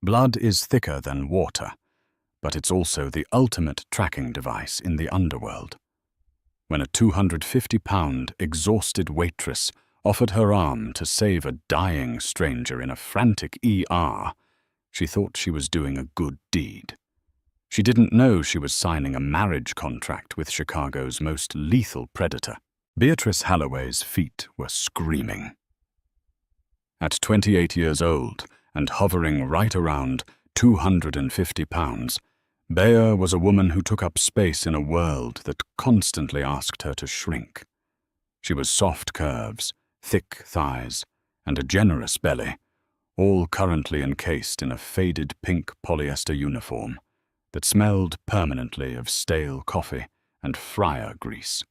Blood is thicker than water, but it's also the ultimate tracking device in the underworld. When a 250-pound, exhausted waitress offered her arm to save a dying stranger in a frantic ER, she thought she was doing a good deed. She didn't know she was signing a marriage contract with Chicago's most lethal predator. Beatrice Halloway's feet were screaming. At 28 years old and hovering right around 250 pounds, Bea was a woman who took up space in a world that constantly asked her to shrink. She was soft curves, thick thighs, and a generous belly, all currently encased in a faded pink polyester uniform that smelled permanently of stale coffee and fryer grease.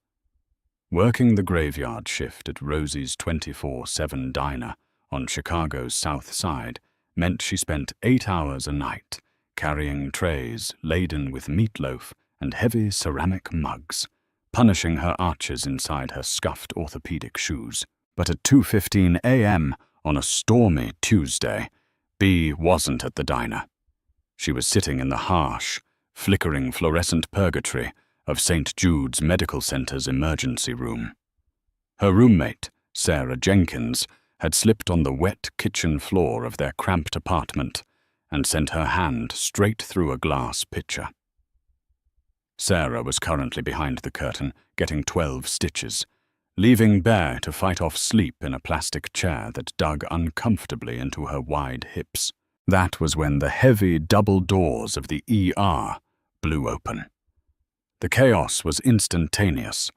Working the graveyard shift at Rosie's 24/7 diner on Chicago's South Side meant she spent 8 hours a night carrying trays laden with meatloaf and heavy ceramic mugs, punishing her arches inside her scuffed orthopedic shoes. But at 2:15 a.m. on a stormy Tuesday, Bea wasn't at the diner. She was sitting in the harsh, flickering fluorescent purgatory of St. Jude's Medical Center's emergency room. Her roommate, Sarah Jenkins, had slipped on the wet kitchen floor of their cramped apartment and sent her hand straight through a glass pitcher. Sarah was currently behind the curtain, getting 12 stitches, leaving Bea to fight off sleep in a plastic chair that dug uncomfortably into her wide hips. That was when the heavy double doors of the ER blew open. The chaos was instantaneous.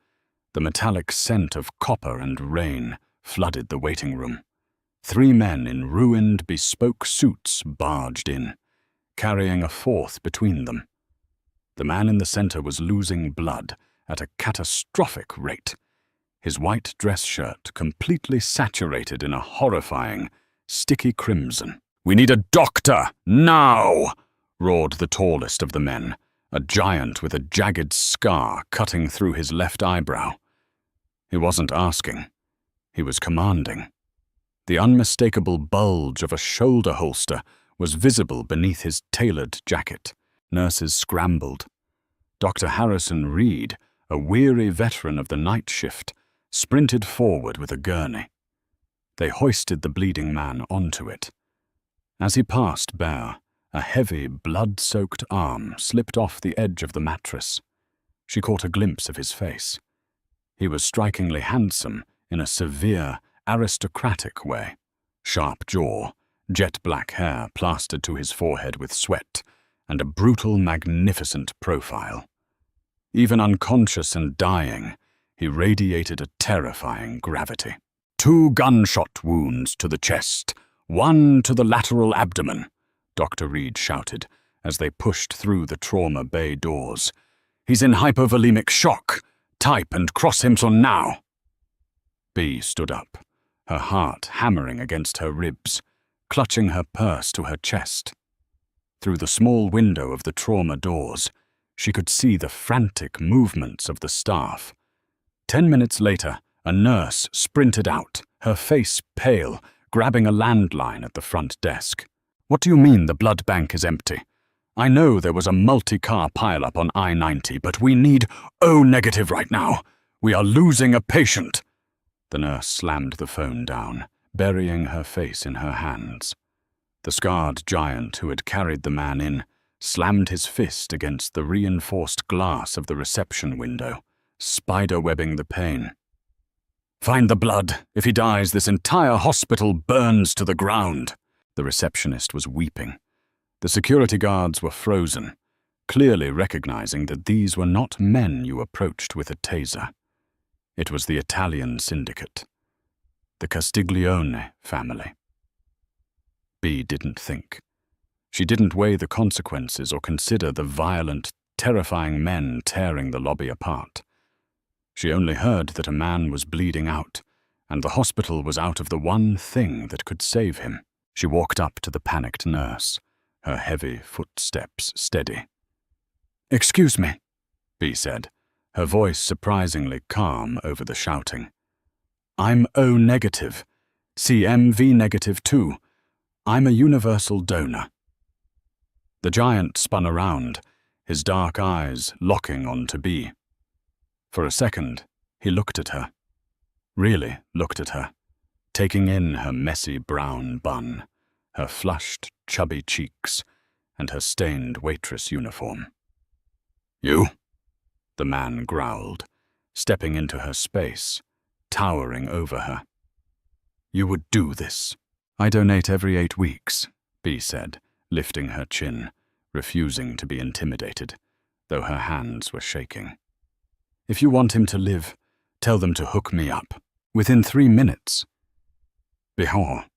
The metallic scent of copper and rain flooded the waiting room. 3 men in ruined, bespoke suits barged in, carrying a fourth between them. The man in the center was losing blood at a catastrophic rate, his white dress shirt completely saturated in a horrifying, sticky crimson. "We need a doctor, now!" roared the tallest of the men, a giant with a jagged scar cutting through his left eyebrow. He wasn't asking. He was commanding. The unmistakable bulge of a shoulder holster was visible beneath his tailored jacket. Nurses scrambled. Dr. Harrison Reed, a weary veteran of the night shift, sprinted forward with a gurney. They hoisted the bleeding man onto it. As he passed Bea, a heavy, blood-soaked arm slipped off the edge of the mattress. She caught a glimpse of his face. He was strikingly handsome in a severe, aristocratic way. Sharp jaw, jet-black hair plastered to his forehead with sweat, and a brutal, magnificent profile. Even unconscious and dying, he radiated a terrifying gravity. 2 gunshot wounds to the chest, 1 to the lateral abdomen, Dr. Reed shouted as they pushed through the trauma bay doors. "He's in hypovolemic shock. Type and cross him so now." Bea stood up, her heart hammering against her ribs, clutching her purse to her chest. Through the small window of the trauma doors, she could see the frantic movements of the staff. 10 minutes later, a nurse sprinted out, her face pale, grabbing a landline at the front desk. "What do you mean the blood bank is empty? I know there was a multi-car pileup on I-90, but we need O-negative right now. We are losing a patient." The nurse slammed the phone down, burying her face in her hands. The scarred giant who had carried the man in slammed his fist against the reinforced glass of the reception window, spider-webbing the pane. "Find the blood. If he dies, this entire hospital burns to the ground." The receptionist was weeping. The security guards were frozen, clearly recognizing that these were not men you approached with a taser. It was the Italian syndicate, the Castiglione family. Bea didn't think. She didn't weigh the consequences or consider the violent, terrifying men tearing the lobby apart. She only heard that a man was bleeding out, and the hospital was out of the one thing that could save him. She walked up to the panicked nurse, her heavy footsteps steady. "Excuse me," Bea said, her voice surprisingly calm over the shouting. "I'm O-negative, CMV negative too. I'm a universal donor." The giant spun around, his dark eyes locking onto B. For a second, he looked at her. Really looked at her, taking in her messy brown bun, her flushed, chubby cheeks, and her stained waitress uniform. "You?" the man growled, stepping into her space, towering over her. "You would do this?" "I donate every 8 weeks, B said, lifting her chin, refusing to be intimidated, though her hands were shaking. "If you want him to live, tell them to hook me up. Within 3 minutes." Bihan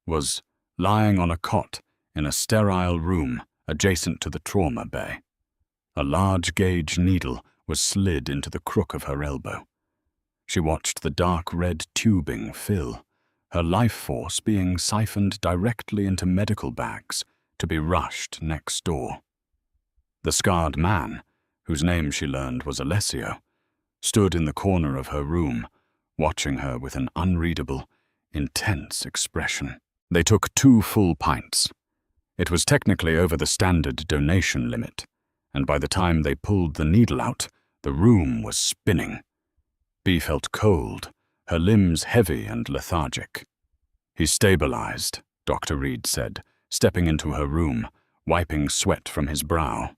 was lying on a cot in a sterile room adjacent to the trauma bay. A large-gauge needle was slid into the crook of her elbow. She watched the dark red tubing fill, her life force being siphoned directly into medical bags to be rushed next door. The scarred man, whose name she learned was Alessio, stood in the corner of her room, watching her with an unreadable, intense expression. They took 2 full pints. It was technically over the standard donation limit, and by the time they pulled the needle out, the room was spinning. B felt cold, her limbs heavy and lethargic. "He's stabilized," Dr. Reed said, stepping into her room, wiping sweat from his brow.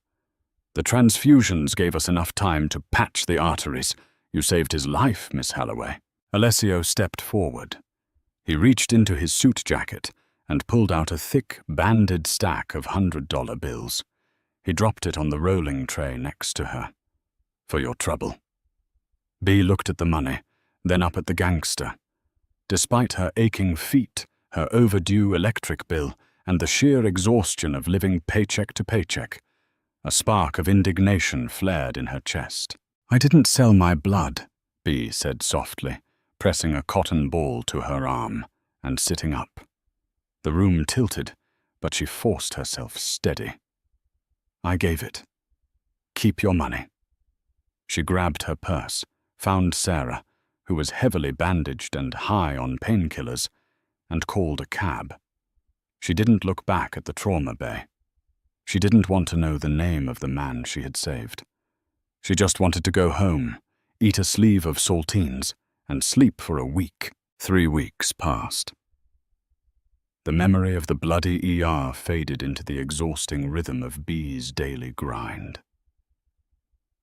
"The transfusions gave us enough time to patch the arteries. You saved his life, Miss Halloway." Alessio stepped forward. He reached into his suit jacket and pulled out a thick, banded stack of $100 bills. He dropped it on the rolling tray next to her. "For your trouble." B looked at the money, then up at the gangster. Despite her aching feet, her overdue electric bill, and the sheer exhaustion of living paycheck to paycheck, a spark of indignation flared in her chest. "I didn't sell my blood," B said softly, pressing a cotton ball to her arm and sitting up. The room tilted, but she forced herself steady. "I gave it. Keep your money." She grabbed her purse, found Sarah, who was heavily bandaged and high on painkillers, and called a cab. She didn't look back at the trauma bay. She didn't want to know the name of the man she had saved. She just wanted to go home, eat a sleeve of saltines, and sleep for a week. 3 weeks passed. The memory of the bloody ER faded into the exhausting rhythm of B's daily grind.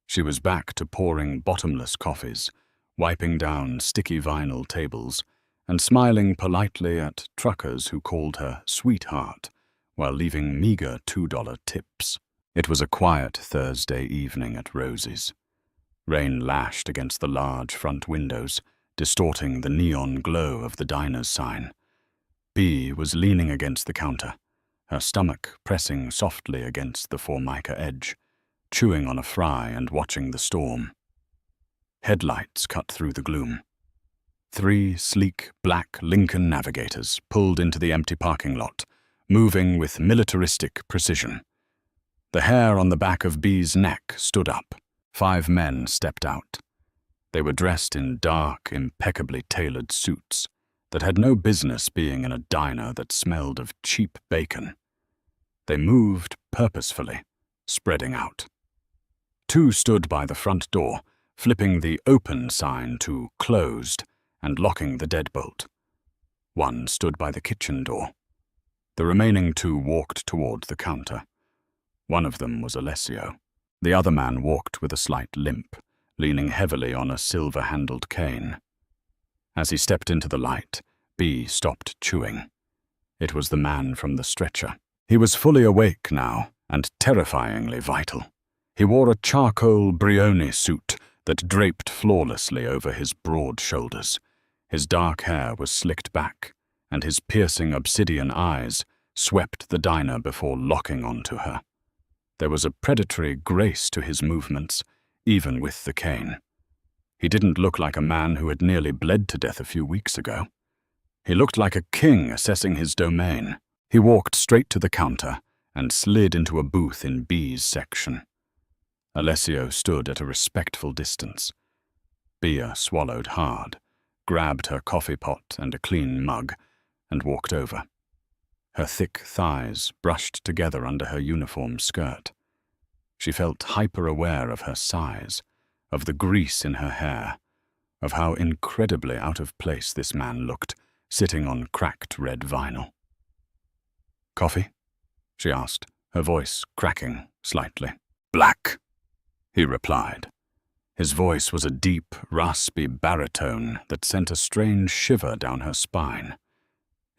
She was back to pouring bottomless coffees, wiping down sticky vinyl tables, and smiling politely at truckers who called her sweetheart while leaving meager $2 tips. It was a quiet Thursday evening at Rosie's. Rain lashed against the large front windows, distorting the neon glow of the diner's sign. B was leaning against the counter, her stomach pressing softly against the formica edge, chewing on a fry and watching the storm. Headlights cut through the gloom. 3 sleek black Lincoln Navigators pulled into the empty parking lot, moving with militaristic precision. The hair on the back of B's neck stood up. 5 men stepped out. They were dressed in dark, impeccably tailored suits that had no business being in a diner that smelled of cheap bacon. They moved purposefully, spreading out. 2 stood by the front door, flipping the open sign to closed and locking the deadbolt. 1 stood by the kitchen door. The remaining 2 walked toward the counter. One of them was Alessio. The other man walked with a slight limp, leaning heavily on a silver-handled cane. As he stepped into the light, B stopped chewing. It was the man from the stretcher. He was fully awake now and terrifyingly vital. He wore a charcoal Brioni suit that draped flawlessly over his broad shoulders. His dark hair was slicked back, and his piercing obsidian eyes swept the diner before locking onto her. There was a predatory grace to his movements, even with the cane. He didn't look like a man who had nearly bled to death a few weeks ago. He looked like a king assessing his domain. He walked straight to the counter and slid into a booth in B's section. Alessio stood at a respectful distance. Bea swallowed hard, grabbed her coffee pot and a clean mug, and walked over. her thick thighs brushed together under her uniform skirt. She felt hyper-aware of her size, of the grease in her hair, of how incredibly out of place this man looked, sitting on cracked red vinyl. "Coffee?" she asked, her voice cracking slightly. "Black," he replied. His voice was a deep, raspy baritone that sent a strange shiver down her spine.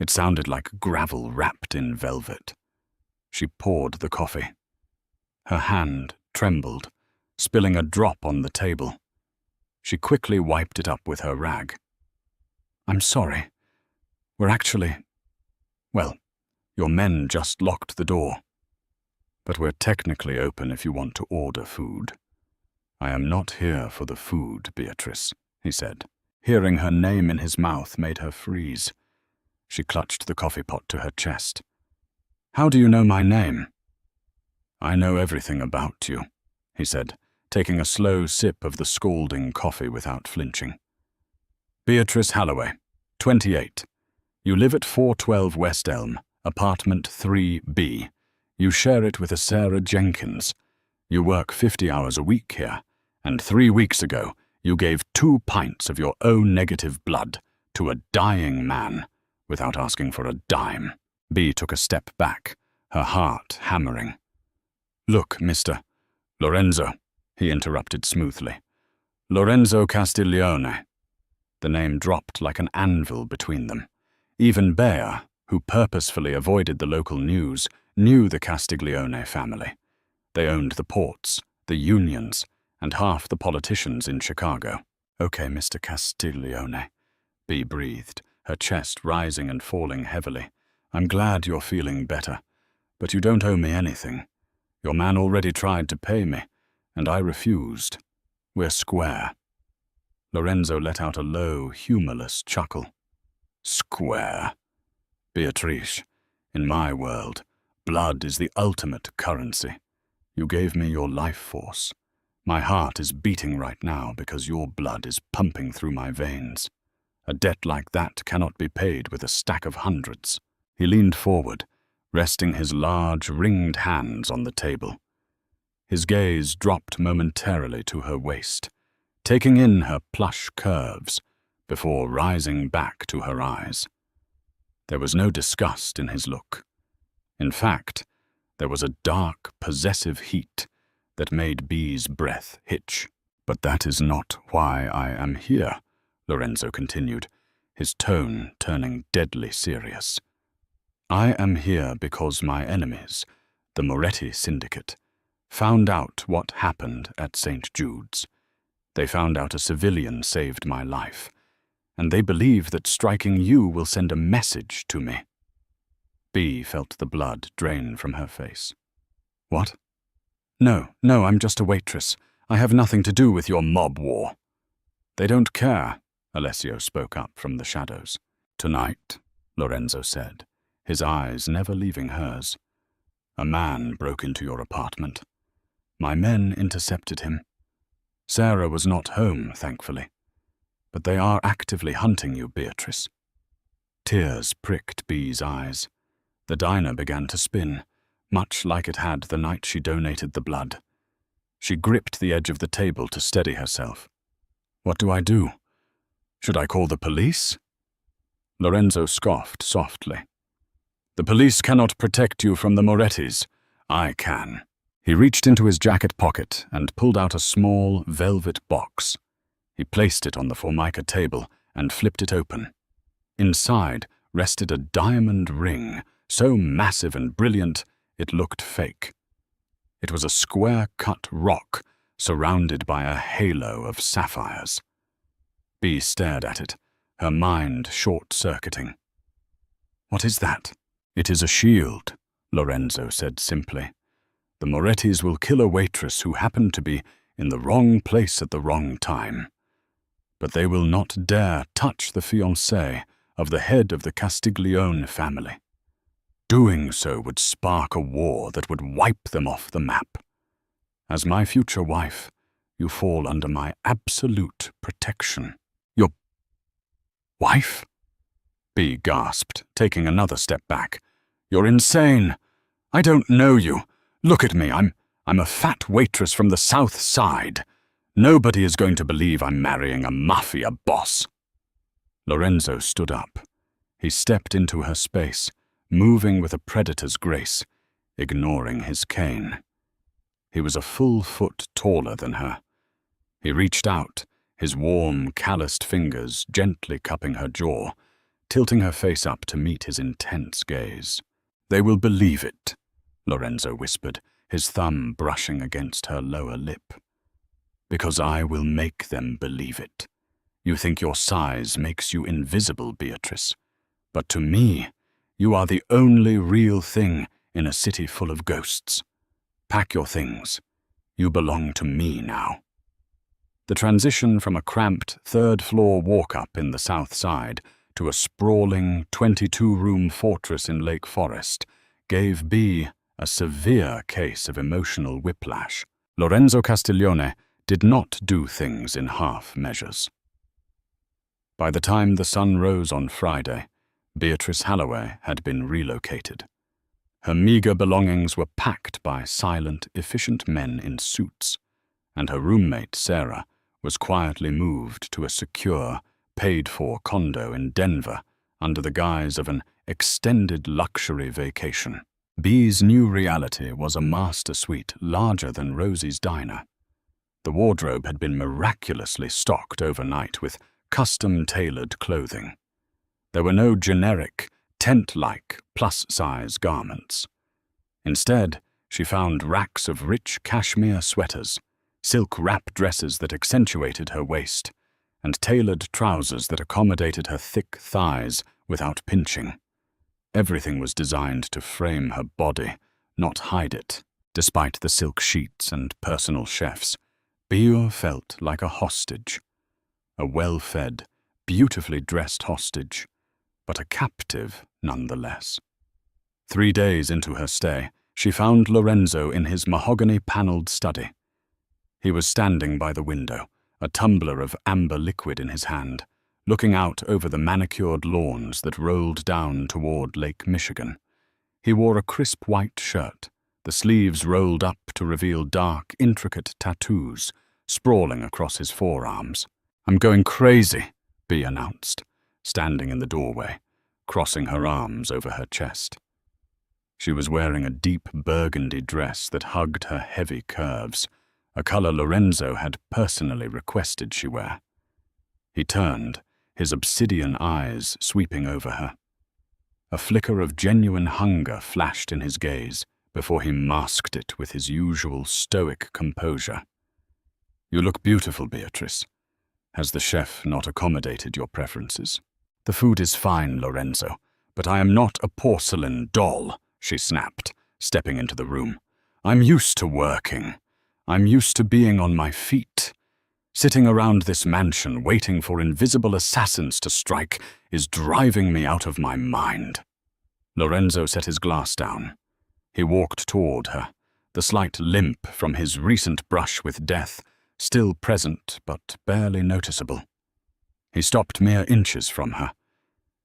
It sounded like gravel wrapped in velvet. She poured the coffee. Her hand trembled, spilling a drop on the table. She quickly wiped it up with her rag. "I'm sorry. We're actually... well, your men just locked the door. But we're technically open if you want to order food." "I am not here for the food, Beatrice," he said. Hearing her name in his mouth made her freeze. She clutched the coffee pot to her chest. "How do you know my name?" "I know everything about you," he said, taking a slow sip of the scalding coffee without flinching. "Beatrice Halloway, 28. You live at 412 West Elm, apartment 3B. You share it with a Sarah Jenkins. You work 50 hours a week here, and 3 weeks ago you gave 2 pints of your O-negative blood to a dying man without asking for a dime." B took a step back, her heart hammering. "Look, Mr. Lorenzo," he interrupted smoothly. "Lorenzo Castiglione." The name dropped like an anvil between them. Even Bea, who purposefully avoided the local news, knew the Castiglione family. They owned the ports, the unions, and half the politicians in Chicago. "Okay, Mr. Castiglione," B breathed, her chest rising and falling heavily. "I'm glad you're feeling better, but you don't owe me anything. Your man already tried to pay me, and I refused. We're square." Lorenzo let out a low, humorless chuckle. "Square? Beatrice, in my world, blood is the ultimate currency. You gave me your life force. My heart is beating right now because your blood is pumping through my veins. A debt like that cannot be paid with a stack of hundreds." He leaned forward, resting his large, ringed hands on the table. His gaze dropped momentarily to her waist, taking in her plush curves, before rising back to her eyes. There was no disgust in his look. In fact, there was a dark, possessive heat that made B's breath hitch. "But that is not why I am here," Lorenzo continued, his tone turning deadly serious. "I am here because my enemies, the Moretti Syndicate, found out what happened at St. Jude's. They found out a civilian saved my life, and they believe that striking you will send a message to me." B felt the blood drain from her face. "What?" No, I'm just a waitress. I have nothing to do with your mob war." "They don't care," Alessio spoke up from the shadows. "Tonight," Lorenzo said, his eyes never leaving hers, "a man broke into your apartment. My men intercepted him. Sarah was not home, thankfully. But they are actively hunting you, Beatrice." Tears pricked B's eyes. The diner began to spin, much like it had the night she donated the blood. She gripped the edge of the table to steady herself. "What do I do? Should I call the police?" Lorenzo scoffed softly. "The police cannot protect you from the Morettis. I can." He reached into his jacket pocket and pulled out a small, velvet box. He placed it on the Formica table and flipped it open. Inside rested a diamond ring, so massive and brilliant it looked fake. It was a square-cut rock surrounded by a halo of sapphires. Bee stared at it, her mind short-circuiting. "What is that?" "It is a shield," Lorenzo said simply. "The Morettis will kill a waitress who happened to be in the wrong place at the wrong time. But they will not dare touch the fiancée of the head of the Castiglione family. Doing so would spark a war that would wipe them off the map. As my future wife, you fall under my absolute protection." "Your wife?" Bee gasped, taking another step back. You're insane. I don't know you. Look at me, I'm a fat waitress from the South Side. Nobody is going to believe I'm marrying a mafia boss." Lorenzo stood up. He stepped into her space, moving with a predator's grace, ignoring his cane. He was a full foot taller than her. He reached out, his warm, calloused fingers gently cupping her jaw, tilting her face up to meet his intense gaze. "They will believe it," Lorenzo whispered, his thumb brushing against her lower lip. "Because I will make them believe it. You think your size makes you invisible, Beatrice. But to me, you are the only real thing in a city full of ghosts. Pack your things. You belong to me now." The transition from a cramped third-floor walk-up in the South Side to a sprawling 22-room fortress in Lake Forest gave Bea a severe case of emotional whiplash. Lorenzo Castiglione did not do things in half measures. By the time the sun rose on Friday, Beatrice Halloway had been relocated. Her meager belongings were packed by silent, efficient men in suits, and her roommate, Sarah, was quietly moved to a secure, paid-for condo in Denver under the guise of an extended luxury vacation. Bea's new reality was a master suite larger than Rosie's diner. The wardrobe had been miraculously stocked overnight with custom-tailored clothing. There were no generic, tent-like, plus-size garments. Instead, she found racks of rich cashmere sweaters, silk wrap dresses that accentuated her waist, and tailored trousers that accommodated her thick thighs without pinching. Everything was designed to frame her body, not hide it. Despite the silk sheets and personal chefs, Bea felt like a hostage. A well-fed, beautifully dressed hostage, but a captive nonetheless. 3 days into her stay, she found Lorenzo in his mahogany-paneled study. He was standing by the window, a tumbler of amber liquid in his hand, looking out over the manicured lawns that rolled down toward Lake Michigan. He wore a crisp white shirt, the sleeves rolled up to reveal dark, intricate tattoos sprawling across his forearms. "I'm going crazy," Bea announced, standing in the doorway, crossing her arms over her chest. She was wearing a deep burgundy dress that hugged her heavy curves, a color Lorenzo had personally requested she wear. He turned, his obsidian eyes sweeping over her. A flicker of genuine hunger flashed in his gaze before he masked it with his usual stoic composure. "You look beautiful, Beatrice. Has the chef not accommodated your preferences?" "The food is fine, Lorenzo, but I am not a porcelain doll," she snapped, stepping into the room. "I'm used to working. I'm used to being on my feet. Sitting around this mansion waiting for invisible assassins to strike is driving me out of my mind." Lorenzo set his glass down. He walked toward her, the slight limp from his recent brush with death still present but barely noticeable. He stopped mere inches from her.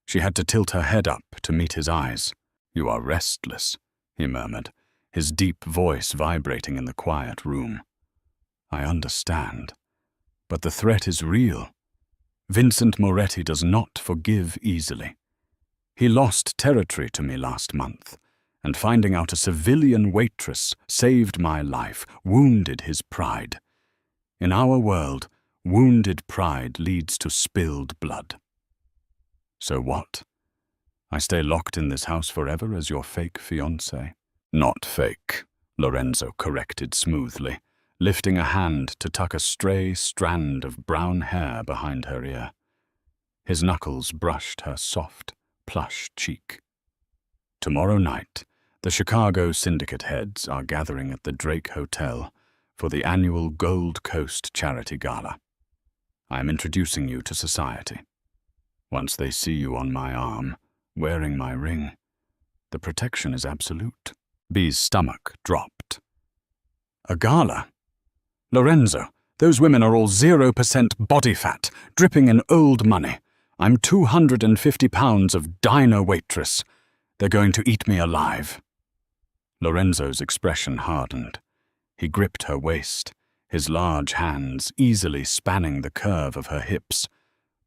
She had to tilt her head up to meet his eyes. "You are restless," he murmured, his deep voice vibrating in the quiet room. "I understand. But the threat is real. Vincent Moretti does not forgive easily. He lost territory to me last month, and finding out a civilian waitress saved my life, wounded his pride. In our world, wounded pride leads to spilled blood." "So what? I stay locked in this house forever as your fake fiancé?" "Not fake," Lorenzo corrected smoothly, lifting a hand to tuck a stray strand of brown hair behind her ear. His knuckles brushed her soft, plush cheek. "Tomorrow night, the Chicago syndicate heads are gathering at the Drake Hotel for the annual Gold Coast Charity Gala. I am introducing you to society. Once they see you on my arm, wearing my ring, the protection is absolute." Bea's stomach dropped. "A gala? Lorenzo, those women are all 0% body fat, dripping in old money. I'm 250 pounds of diner waitress. They're going to eat me alive." Lorenzo's expression hardened. He gripped her waist, his large hands easily spanning the curve of her hips,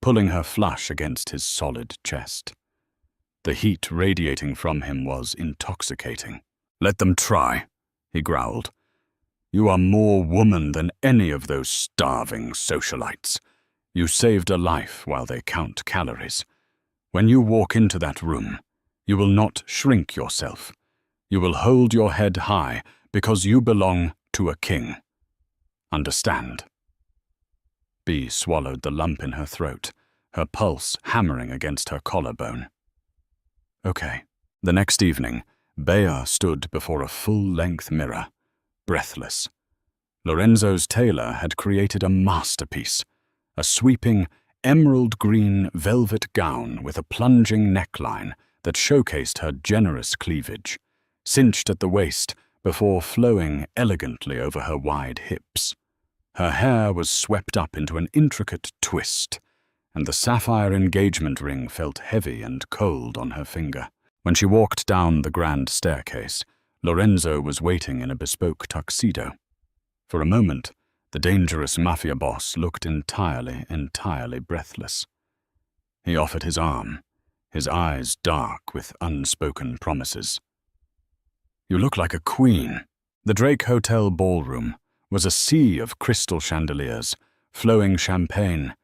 pulling her flush against his solid chest. The heat radiating from him was intoxicating. "Let them try," he growled. "You are more woman than any of those starving socialites. You saved a life while they count calories. When you walk into that room, you will not shrink yourself. You will hold your head high because you belong to a king. Understand?" Bee swallowed the lump in her throat, her pulse hammering against her collarbone. "Okay." The next evening, Bea stood before a full-length mirror, breathless. Lorenzo's tailor had created a masterpiece, a sweeping, emerald-green velvet gown with a plunging neckline that showcased her generous cleavage, cinched at the waist before flowing elegantly over her wide hips. Her hair was swept up into an intricate twist, and the sapphire engagement ring felt heavy and cold on her finger. When she walked down the grand staircase, Lorenzo was waiting in a bespoke tuxedo. For a moment, the dangerous mafia boss looked entirely breathless. He offered his arm, his eyes dark with unspoken promises. "You look like a queen." The Drake Hotel ballroom was a sea of crystal chandeliers, flowing champagne,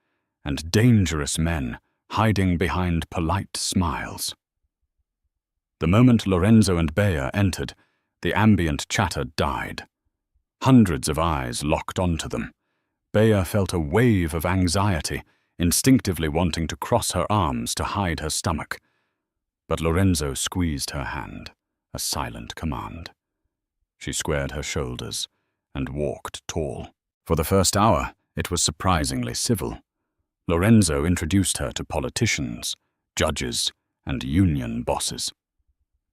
and dangerous men hiding behind polite smiles. The moment Lorenzo and Bea entered, the ambient chatter died. Hundreds of eyes locked onto them. Bea felt a wave of anxiety, instinctively wanting to cross her arms to hide her stomach. But Lorenzo squeezed her hand, a silent command. She squared her shoulders and walked tall. For the first hour, it was surprisingly civil. Lorenzo introduced her to politicians, judges, and union bosses.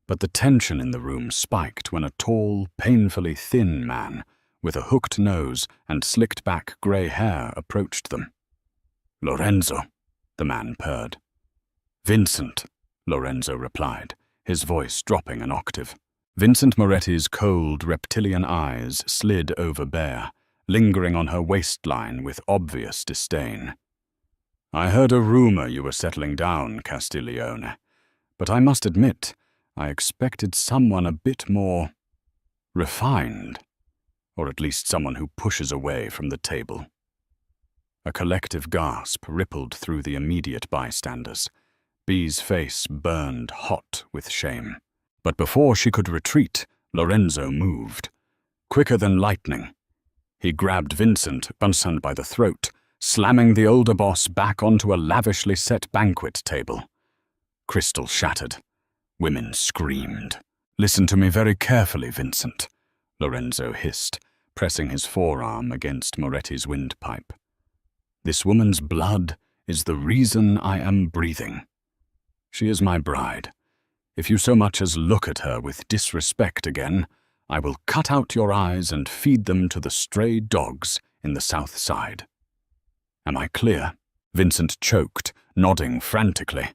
But the tension in the room spiked when a tall, painfully thin man with a hooked nose and slicked-back grey hair approached them. "Lorenzo," the man purred. "Vincent," Lorenzo replied, his voice dropping an octave. Vincent Moretti's cold, reptilian eyes slid over Bea, lingering on her waistline with obvious disdain. "I heard a rumor you were settling down, Castiglione, but I must admit, I expected someone a bit more refined, or at least someone who pushes away from the table." A collective gasp rippled through the immediate bystanders. Bee's face burned hot with shame. But before she could retreat, Lorenzo moved. Quicker than lightning, he grabbed Vincent by the throat, slamming the older boss back onto a lavishly set banquet table. Crystal shattered. Women screamed. "Listen to me very carefully, Vincent," Lorenzo hissed, pressing his forearm against Moretti's windpipe. "This woman's blood is the reason I am breathing. She is my bride. If you so much as look at her with disrespect again, I will cut out your eyes and feed them to the stray dogs in the South Side. Am I clear?" Vincent choked, nodding frantically.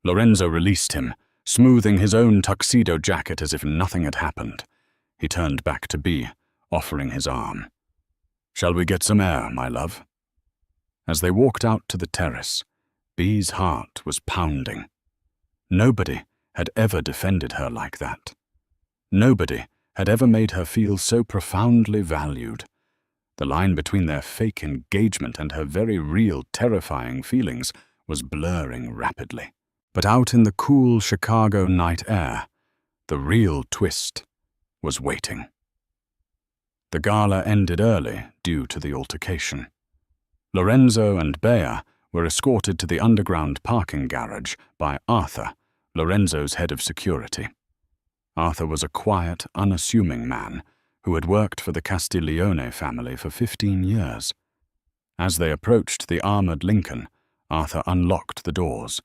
Lorenzo released him, smoothing his own tuxedo jacket as if nothing had happened. He turned back to Bee, offering his arm. "Shall we get some air, my love?" As they walked out to the terrace, Bee's heart was pounding. Nobody had ever defended her like that. Nobody had ever made her feel so profoundly valued. The line between their fake engagement and her very real, terrifying feelings was blurring rapidly. But out in the cool Chicago night air, the real twist was waiting. The gala ended early due to the altercation. Lorenzo and Bea were escorted to the underground parking garage by Arthur, Lorenzo's head of security. Arthur was a quiet, unassuming man who had worked for the Castiglione family for 15 years. As they approached the armored Lincoln, Arthur unlocked the doors.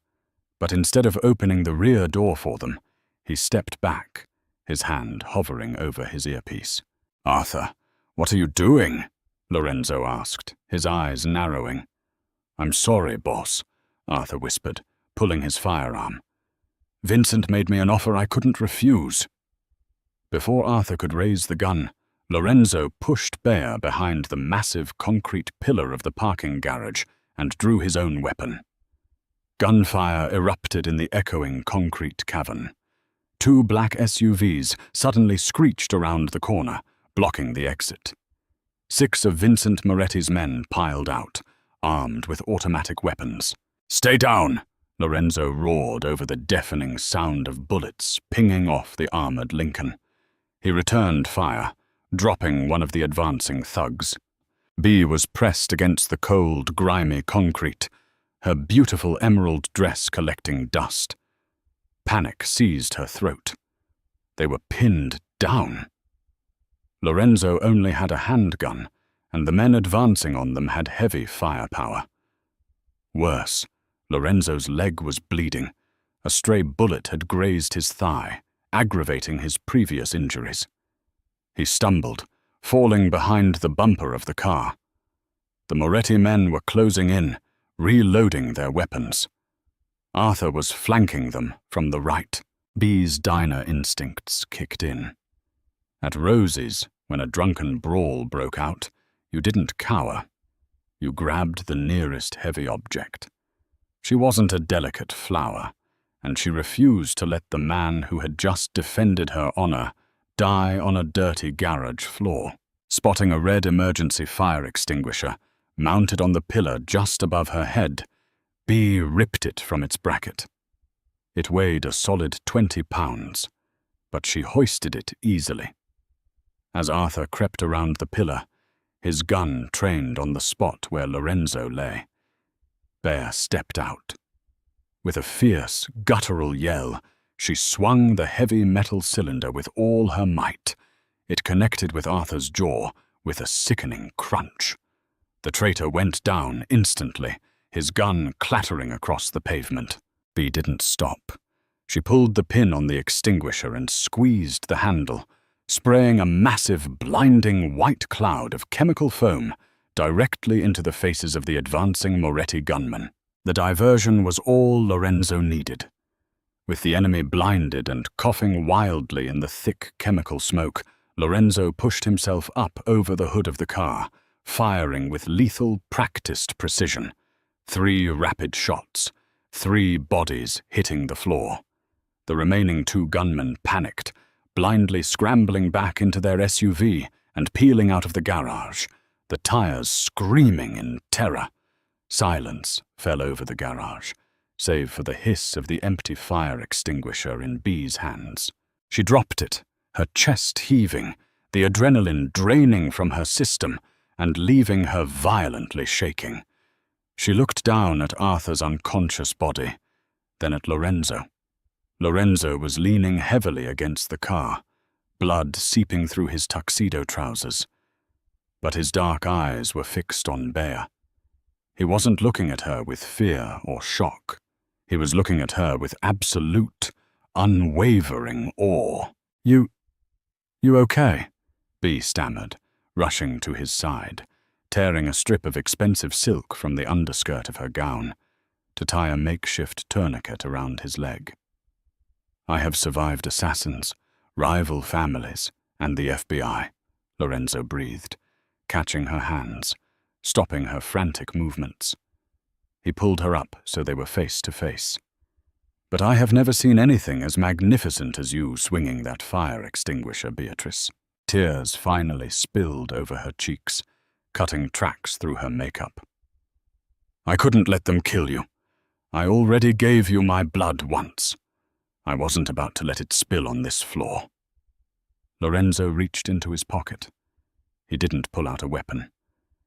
But instead of opening the rear door for them, he stepped back, his hand hovering over his earpiece. "Arthur, what are you doing?" Lorenzo asked, his eyes narrowing. "I'm sorry, boss," Arthur whispered, pulling his firearm. Vincent made me an offer I couldn't refuse." Before Arthur could raise the gun, Lorenzo pushed Bea behind the massive concrete pillar of the parking garage and drew his own weapon. Gunfire erupted in the echoing concrete cavern. 2 black SUVs suddenly screeched around the corner, blocking the exit. 6 of Vincent Moretti's men piled out, armed with automatic weapons. "Stay down!" Lorenzo roared over the deafening sound of bullets pinging off the armored Lincoln. He returned fire, dropping one of the advancing thugs. Bea was pressed against the cold, grimy concrete, her beautiful emerald dress collecting dust. Panic seized her throat. They were pinned down. Lorenzo only had a handgun, and the men advancing on them had heavy firepower. Worse, Lorenzo's leg was bleeding. A stray bullet had grazed his thigh, aggravating his previous injuries. He stumbled, falling behind the bumper of the car. The Moretti men were closing in, reloading their weapons. Arthur was flanking them from the right. Bea's diner instincts kicked in. At Rosie's, when a drunken brawl broke out, you didn't cower. You grabbed the nearest heavy object. She wasn't a delicate flower, and she refused to let the man who had just defended her honor die on a dirty garage floor. Spotting a red emergency fire extinguisher mounted on the pillar just above her head, Bea ripped it from its bracket. It weighed a solid 20 pounds, but she hoisted it easily. As Arthur crept around the pillar, his gun trained on the spot where Lorenzo lay. Bea stepped out. With a fierce, guttural yell, she swung the heavy metal cylinder with all her might. It connected with Arthur's jaw with a sickening crunch. The traitor went down instantly, his gun clattering across the pavement. Bea didn't stop. She pulled the pin on the extinguisher and squeezed the handle, spraying a massive, blinding white cloud of chemical foam directly into the faces of the advancing Moretti gunmen. The diversion was all Lorenzo needed. With the enemy blinded and coughing wildly in the thick chemical smoke, Lorenzo pushed himself up over the hood of the car, firing with lethal, practiced precision. 3 rapid shots, 3 bodies hitting the floor. The remaining 2 gunmen panicked, blindly scrambling back into their SUV and peeling out of the garage, the tires screaming in terror. Silence fell over the garage, save for the hiss of the empty fire extinguisher in Bea's hands. She dropped it, her chest heaving, the adrenaline draining from her system and leaving her violently shaking. She looked down at Arthur's unconscious body, then at Lorenzo. Lorenzo was leaning heavily against the car, blood seeping through his tuxedo trousers. But his dark eyes were fixed on Bea. He wasn't looking at her with fear or shock. He was looking at her with absolute, unwavering awe. You okay?" Bea stammered, rushing to his side, tearing a strip of expensive silk from the underskirt of her gown to tie a makeshift tourniquet around his leg. "I have survived assassins, rival families, and the FBI," Lorenzo breathed, catching her hands, stopping her frantic movements. He pulled her up so they were face to face. "But I have never seen anything as magnificent as you swinging that fire extinguisher, Beatrice." Tears finally spilled over her cheeks, cutting tracks through her makeup. "I couldn't let them kill you. I already gave you my blood once. I wasn't about to let it spill on this floor." Lorenzo reached into his pocket. He didn't pull out a weapon.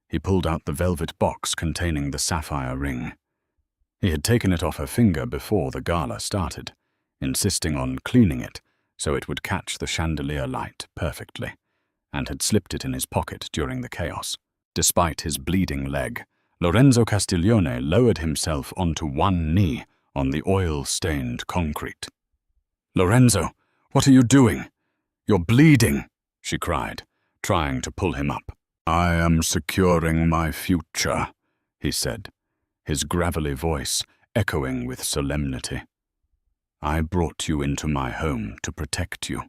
He pulled out the velvet box containing the sapphire ring. He had taken it off her finger before the gala started, insisting on cleaning it so it would catch the chandelier light perfectly, and had slipped it in his pocket during the chaos. Despite his bleeding leg, Lorenzo Castiglione lowered himself onto one knee on the oil-stained concrete. "Lorenzo, what are you doing? You're bleeding," she cried, trying to pull him up. "I am securing my future," he said, his gravelly voice echoing with solemnity. I brought you into my home to protect you.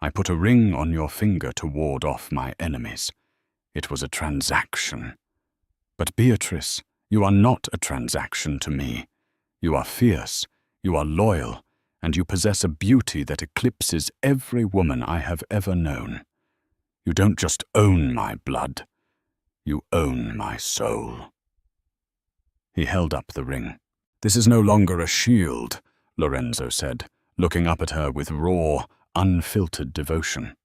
I put a ring on your finger to ward off my enemies. It was a transaction. But Beatrice, you are not a transaction to me. You are fierce, you are loyal, and you possess a beauty that eclipses every woman I have ever known. You don't just own my blood, you own my soul." He held up the ring. "This is no longer a shield," Lorenzo said, looking up at her with raw, unfiltered devotion.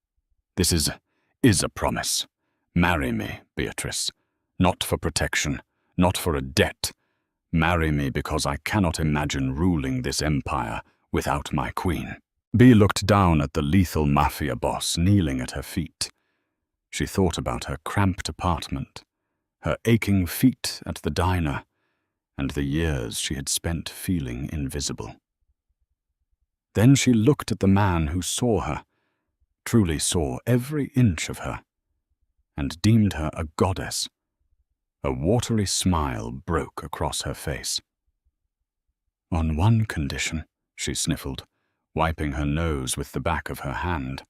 "This is a promise. Marry me, Beatrice. Not for protection, not for a debt. Marry me because I cannot imagine ruling this empire without my queen." Bea looked down at the lethal mafia boss kneeling at her feet. She thought about her cramped apartment, her aching feet at the diner, and the years she had spent feeling invisible. Then she looked at the man who saw her, truly saw every inch of her, and deemed her a goddess. A watery smile broke across her face. "On one condition," she sniffled, wiping her nose with the back of her hand.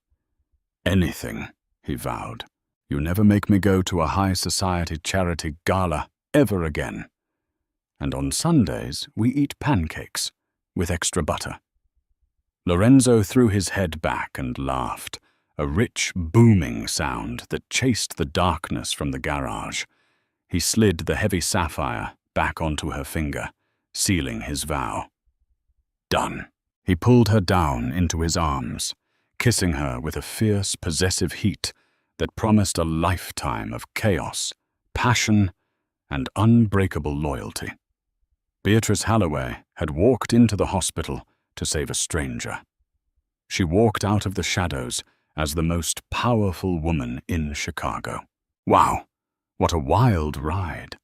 "Anything," he vowed. "You never make me go to a high society charity gala ever again. And on Sundays we eat pancakes with extra butter." Lorenzo threw his head back and laughed, a rich, booming sound that chased the darkness from the garage. He slid the heavy sapphire back onto her finger, sealing his vow. Done. He pulled her down into his arms, kissing her with a fierce, possessive heat that promised a lifetime of chaos, passion, and unbreakable loyalty. Beatrice Halloway had walked into the hospital to save a stranger. She walked out of the shadows as the most powerful woman in Chicago. Wow, what a wild ride.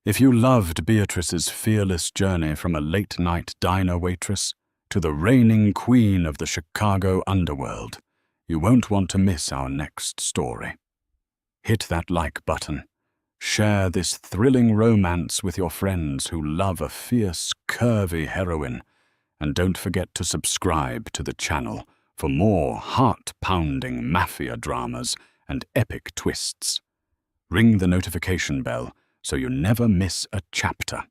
If you loved Beatrice's fearless journey from a late-night diner waitress to the reigning queen of the Chicago underworld, you won't want to miss our next story. Hit that like button. Share this thrilling romance with your friends who love a fierce, curvy heroine, and don't forget to subscribe to the channel for more heart-pounding mafia dramas and epic twists. Ring the notification bell so you never miss a chapter.